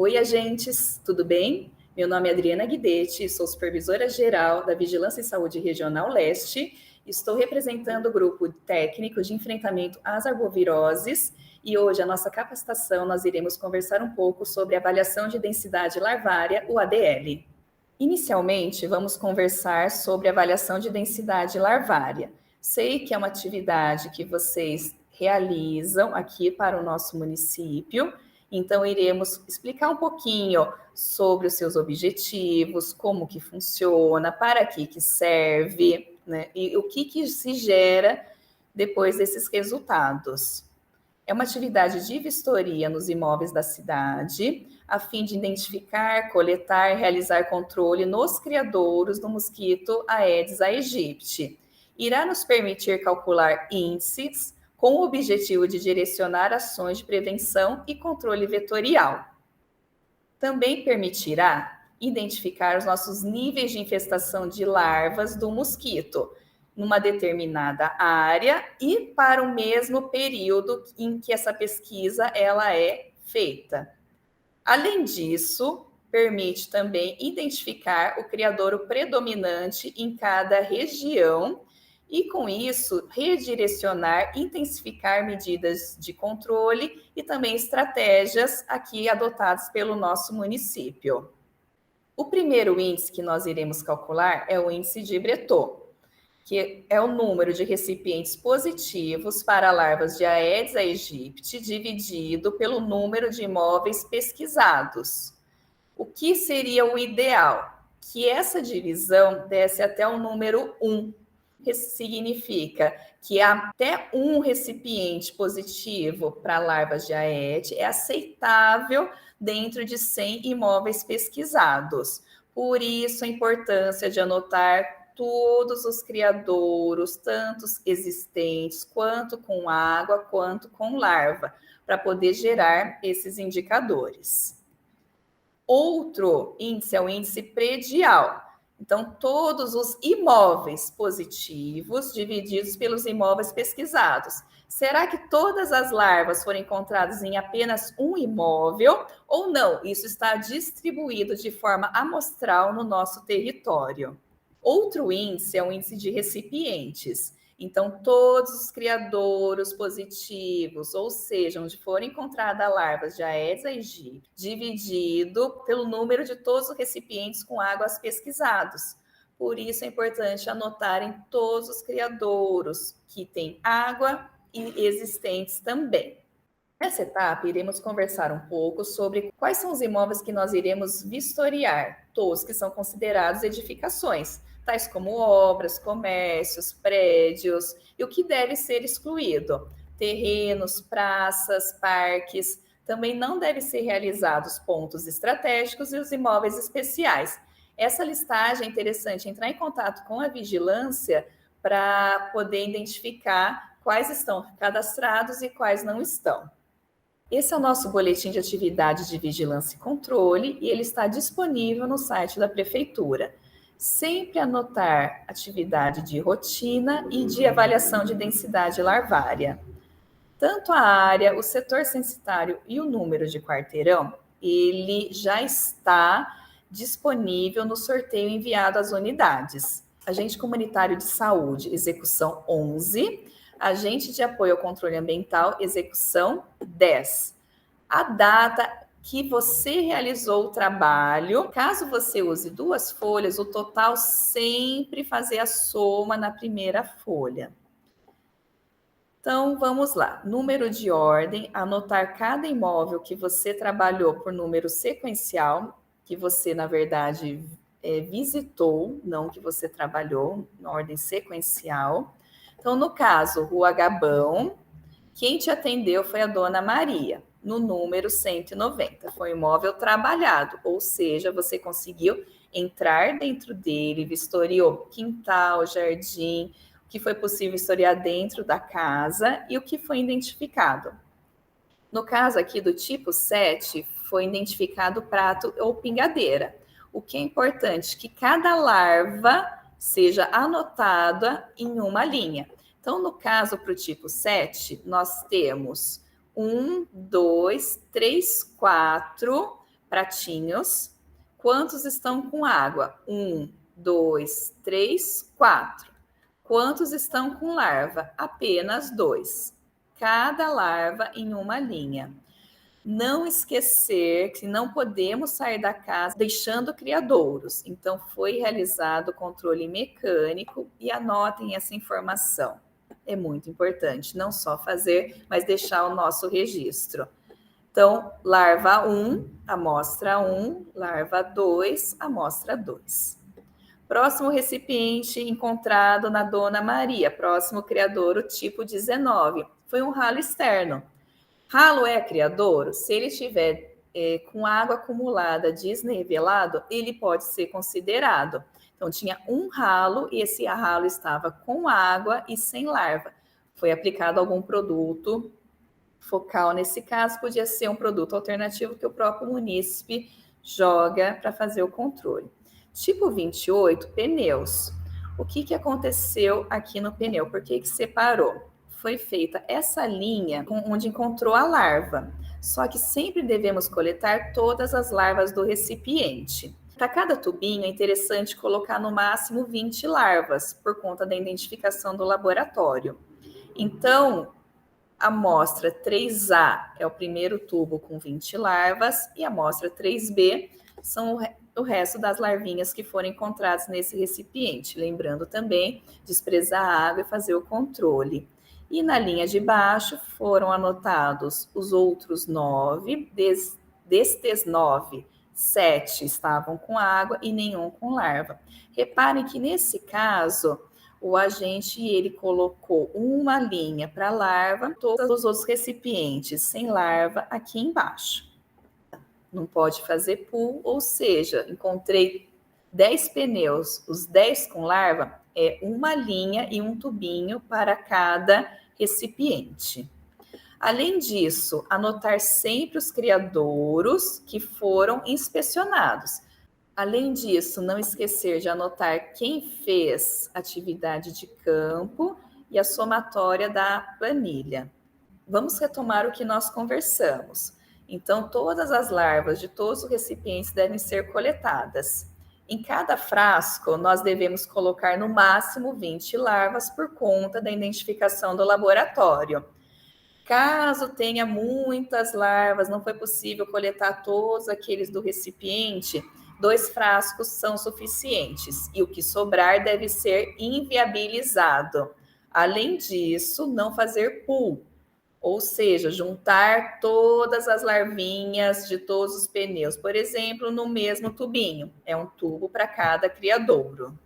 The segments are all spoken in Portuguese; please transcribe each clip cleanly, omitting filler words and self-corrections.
Oi, agentes, tudo bem? Meu nome é Adriana Guidetti, sou supervisora-geral da Vigilância em Saúde Regional Leste. Estou representando o grupo técnico de enfrentamento às arboviroses e hoje a nossa capacitação nós iremos conversar um pouco sobre avaliação de densidade larvária, o ADL. Inicialmente, vamos conversar sobre avaliação de densidade larvária. Sei que é uma atividade que vocês realizam aqui para o nosso município, então iremos explicar um pouquinho sobre os seus objetivos, como que funciona, para que serve, né? E o que se gera depois desses resultados. É uma atividade de vistoria nos imóveis da cidade, a fim de identificar, coletar e realizar controle nos criadouros do mosquito Aedes aegypti. Irá nos permitir calcular índices com o objetivo de direcionar ações de prevenção e controle vetorial. Também permitirá identificar os nossos níveis de infestação de larvas do mosquito, numa determinada área e para o mesmo período em que essa pesquisa ela é feita. Além disso, permite também identificar o criadouro predominante em cada região e, com isso, redirecionar, intensificar medidas de controle e também estratégias aqui adotadas pelo nosso município. O primeiro índice que nós iremos calcular é o índice de Breton, que é o número de recipientes positivos para larvas de Aedes aegypti dividido pelo número de imóveis pesquisados. O que seria o ideal? Que essa divisão desse até o número 1. Isso significa que até um recipiente positivo para larvas de Aedes é aceitável dentro de 100 imóveis pesquisados. Por isso, a importância de anotar todos os criadouros, tanto existentes, quanto com água, quanto com larva, para poder gerar esses indicadores. Outro índice é o índice predial. Então, todos os imóveis positivos divididos pelos imóveis pesquisados. Será que todas as larvas foram encontradas em apenas um imóvel ou não? Isso está distribuído de forma amostral no nosso território. Outro índice é o índice de recipientes. Então, todos os criadouros positivos, ou seja, onde foram encontradas larvas de Aedes aegypti, dividido pelo número de todos os recipientes com águas pesquisados. Por isso é importante anotarem todos os criadouros que têm água e existentes também. Nessa etapa, iremos conversar um pouco sobre quais são os imóveis que nós iremos vistoriar, todos que são considerados edificações, tais como obras, comércios, prédios, e o que deve ser excluído: terrenos, praças, parques. Também não devem ser realizados pontos estratégicos e os imóveis especiais. Essa listagem é interessante entrar em contato com a vigilância para poder identificar quais estão cadastrados e quais não estão. Esse é o nosso boletim de atividade de vigilância e controle e ele está disponível no site da prefeitura. Sempre anotar atividade de rotina e de avaliação de densidade larvária. Tanto a área, o setor censitário e o número de quarteirão, ele já está disponível no sorteio enviado às unidades. Agente comunitário de saúde, execução 11. Agente de apoio ao controle ambiental, execução 10. A data que você realizou o trabalho, caso você use 2 folhas, o total sempre fazer a soma na primeira folha. Então, vamos lá. Número de ordem, anotar cada imóvel que você trabalhou por número sequencial, que você, na verdade, visitou, não que você trabalhou, na ordem sequencial. Então, no caso, Rua Gabão, quem te atendeu foi a dona Maria, no número 190. Foi um imóvel trabalhado, ou seja, você conseguiu entrar dentro dele, vistoriou quintal, jardim, o que foi possível vistoriar dentro da casa e o que foi identificado. No caso aqui do tipo 7, foi identificado prato ou pingadeira. O que é importante, que cada larva seja anotada em uma linha. Então, no caso, para o tipo 7, nós temos 1, 2, 3, 4 pratinhos. Quantos estão com água? 1, 2, 3, 4. Quantos estão com larva? Apenas 2. Cada larva em uma linha. Não esquecer que não podemos sair da casa deixando criadouros. Então, foi realizado o controle mecânico e anotem essa informação. É muito importante, não só fazer, mas deixar o nosso registro. Então, larva 1, amostra 1, larva 2, amostra 2. Próximo recipiente encontrado na Dona Maria, próximo criadouro tipo 19, foi um ralo externo. Ralo é criadouro? Se ele estiver com água acumulada desnivelado, ele pode ser considerado. Então, tinha um ralo e esse ralo estava com água e sem larva. Foi aplicado algum produto focal, nesse caso, podia ser um produto alternativo que o próprio munícipe joga para fazer o controle. Tipo 28, pneus. O que aconteceu aqui no pneu? Por que separou? Foi feita essa linha onde encontrou a larva. Só que sempre devemos coletar todas as larvas do recipiente. Para cada tubinho é interessante colocar no máximo 20 larvas, por conta da identificação do laboratório. Então, a amostra 3A é o primeiro tubo com 20 larvas e a amostra 3B são o resto das larvinhas que foram encontradas nesse recipiente. Lembrando também, desprezar a água e fazer o controle. E na linha de baixo foram anotados os outros 9, destes 9, 7 estavam com água e nenhum com larva. Reparem que nesse caso, o agente ele colocou uma linha para larva, todos os outros recipientes sem larva aqui embaixo. Não pode fazer pool, ou seja, encontrei 10 pneus, os 10 com larva, é uma linha e um tubinho para cada recipiente. Além disso, anotar sempre os criadouros que foram inspecionados. Além disso, não esquecer de anotar quem fez atividade de campo e a somatória da planilha. Vamos retomar o que nós conversamos. Então, todas as larvas de todos os recipientes devem ser coletadas. Em cada frasco, nós devemos colocar no máximo 20 larvas por conta da identificação do laboratório. Caso tenha muitas larvas, não foi possível coletar todos aqueles do recipiente, 2 frascos são suficientes e o que sobrar deve ser inviabilizado. Além disso, não fazer pool, ou seja, juntar todas as larvinhas de todos os pneus, por exemplo, no mesmo tubinho. É um tubo para cada criadouro.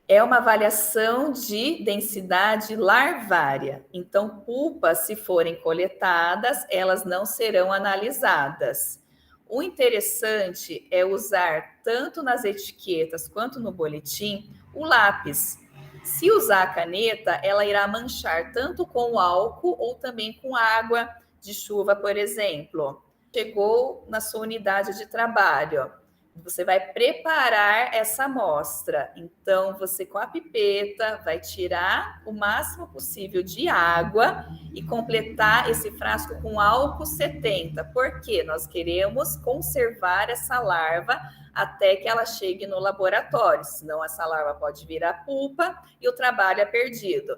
É uma avaliação de densidade larvária. Então, pulpas, se forem coletadas, elas não serão analisadas. O interessante é usar, tanto nas etiquetas quanto no boletim, o lápis. Se usar a caneta, ela irá manchar tanto com o álcool ou também com água de chuva, por exemplo. Chegou na sua unidade de trabalho, você vai preparar essa amostra. Então, você com a pipeta vai tirar o máximo possível de água e completar esse frasco com álcool 70. Por quê? Nós queremos conservar essa larva até que ela chegue no laboratório, senão essa larva pode virar pulpa e o trabalho é perdido.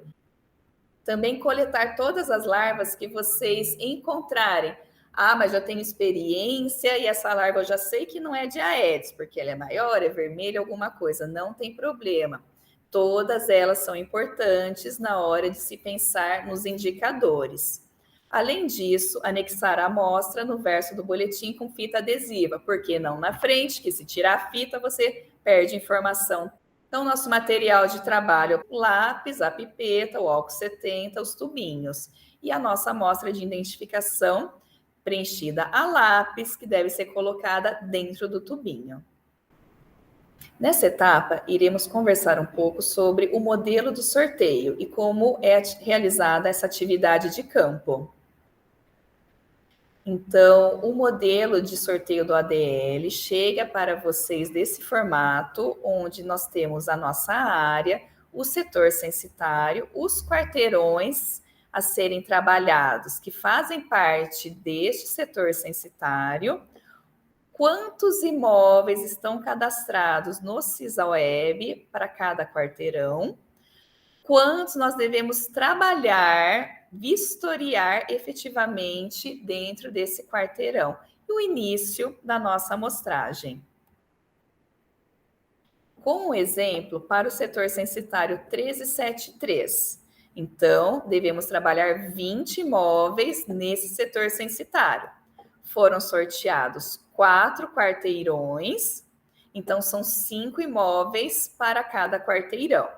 Também coletar todas as larvas que vocês encontrarem. Ah, mas já tenho experiência e essa larva eu já sei que não é de Aedes, porque ela é maior, é vermelha, alguma coisa. Não tem problema. Todas elas são importantes na hora de se pensar nos indicadores. Além disso, anexar a amostra no verso do boletim com fita adesiva, porque não na frente, que se tirar a fita você perde informação. Então, nosso material de trabalho, o lápis, a pipeta, o álcool 70, os tubinhos. E a nossa amostra de identificação preenchida a lápis, que deve ser colocada dentro do tubinho. Nessa etapa, iremos conversar um pouco sobre o modelo do sorteio e como é realizada essa atividade de campo. Então, o modelo de sorteio do ADL chega para vocês desse formato, onde nós temos a nossa área, o setor censitário, os quarteirões, a serem trabalhados que fazem parte deste setor censitário, quantos imóveis estão cadastrados no CISAWeb para cada quarteirão, quantos nós devemos trabalhar, vistoriar efetivamente dentro desse quarteirão, e o início da nossa amostragem. Como exemplo, para o setor censitário 1373, então, devemos trabalhar 20 imóveis nesse setor censitário. Foram sorteados 4 quarteirões, então são 5 imóveis para cada quarteirão,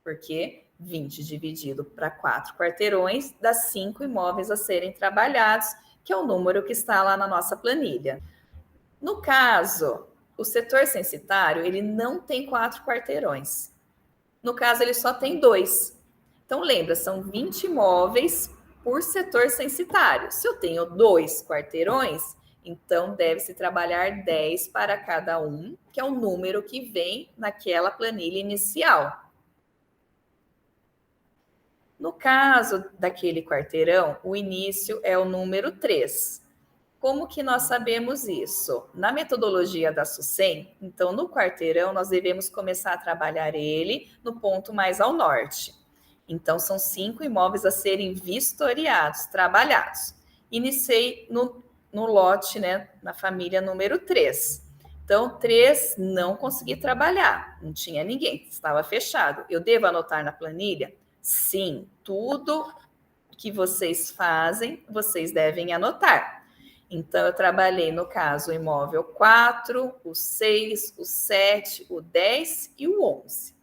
porque 20 dividido para 4 quarteirões dá 5 imóveis a serem trabalhados, que é o número que está lá na nossa planilha. No caso, o setor censitário, ele não tem 4 quarteirões. No caso, ele só tem 2. Então, lembra, são 20 imóveis por setor censitário. Se eu tenho 2 quarteirões, então deve-se trabalhar 10 para cada um, que é o número que vem naquela planilha inicial. No caso daquele quarteirão, o início é o número 3. Como que nós sabemos isso? Na metodologia da SUSEM, então no quarteirão nós devemos começar a trabalhar ele no ponto mais ao norte. Então são 5 imóveis a serem vistoriados, trabalhados. Iniciei no lote, né, na família número 3. Então 3 não consegui trabalhar, não tinha ninguém, estava fechado. Eu devo anotar na planilha? Sim, tudo que vocês fazem, vocês devem anotar. Então, eu trabalhei, no caso, o imóvel 4, o 6, o 7, o 10 e o 11.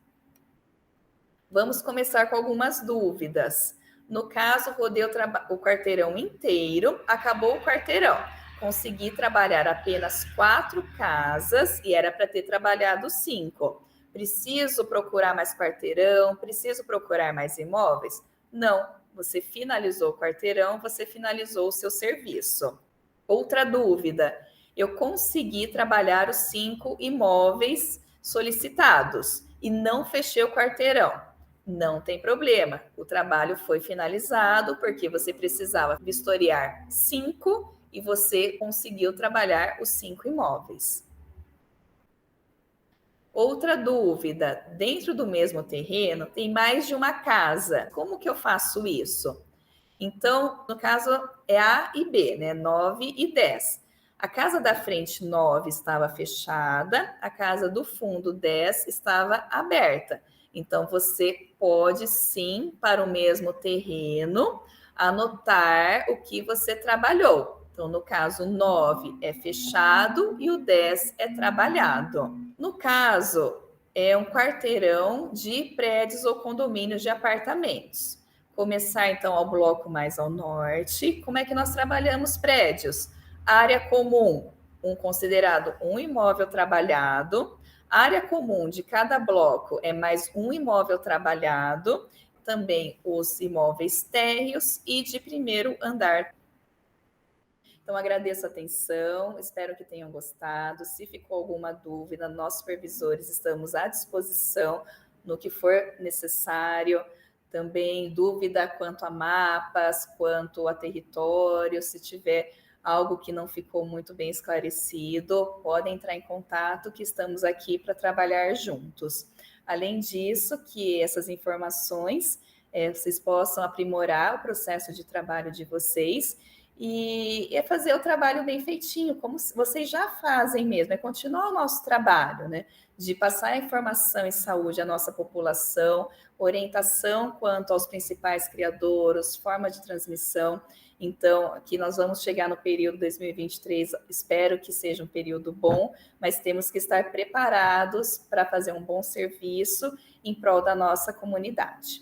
Vamos começar com algumas dúvidas. No caso, rodei o quarteirão inteiro, acabou o quarteirão. Consegui trabalhar apenas 4 casas e era para ter trabalhado 5. Preciso procurar mais quarteirão? Preciso procurar mais imóveis? Não, você finalizou o quarteirão, você finalizou o seu serviço. Outra dúvida, eu consegui trabalhar os 5 imóveis solicitados e não fechei o quarteirão. Não tem problema, o trabalho foi finalizado porque você precisava vistoriar 5 e você conseguiu trabalhar os 5 imóveis. Outra dúvida, dentro do mesmo terreno tem mais de uma casa, como que eu faço isso? Então, no caso, é A e B, né? 9 e 10. A casa da frente, 9, estava fechada, a casa do fundo, 10, estava aberta. Então, você pode sim, para o mesmo terreno, anotar o que você trabalhou. Então, no caso, 9 é fechado e o 10 é trabalhado. No caso, é um quarteirão de prédios ou condomínios de apartamentos. Começar, então, ao bloco mais ao norte. Como é que nós trabalhamos prédios? Área comum, considerado um imóvel trabalhado. Área comum de cada bloco é mais um imóvel trabalhado. Também os imóveis térreos e de primeiro andar. Então, agradeço a atenção, espero que tenham gostado. Se ficou alguma dúvida, nós supervisores estamos à disposição no que for necessário. Também dúvida quanto a mapas, quanto a território, se tiver algo que não ficou muito bem esclarecido, podem entrar em contato que estamos aqui para trabalhar juntos. Além disso, que essas informações vocês possam aprimorar o processo de trabalho de vocês e é fazer o trabalho bem feitinho, como vocês já fazem mesmo, é continuar o nosso trabalho, né? De passar a informação em saúde à nossa população, orientação quanto aos principais criadouros, forma de transmissão. Então, aqui nós vamos chegar no período 2023, espero que seja um período bom, mas temos que estar preparados para fazer um bom serviço em prol da nossa comunidade.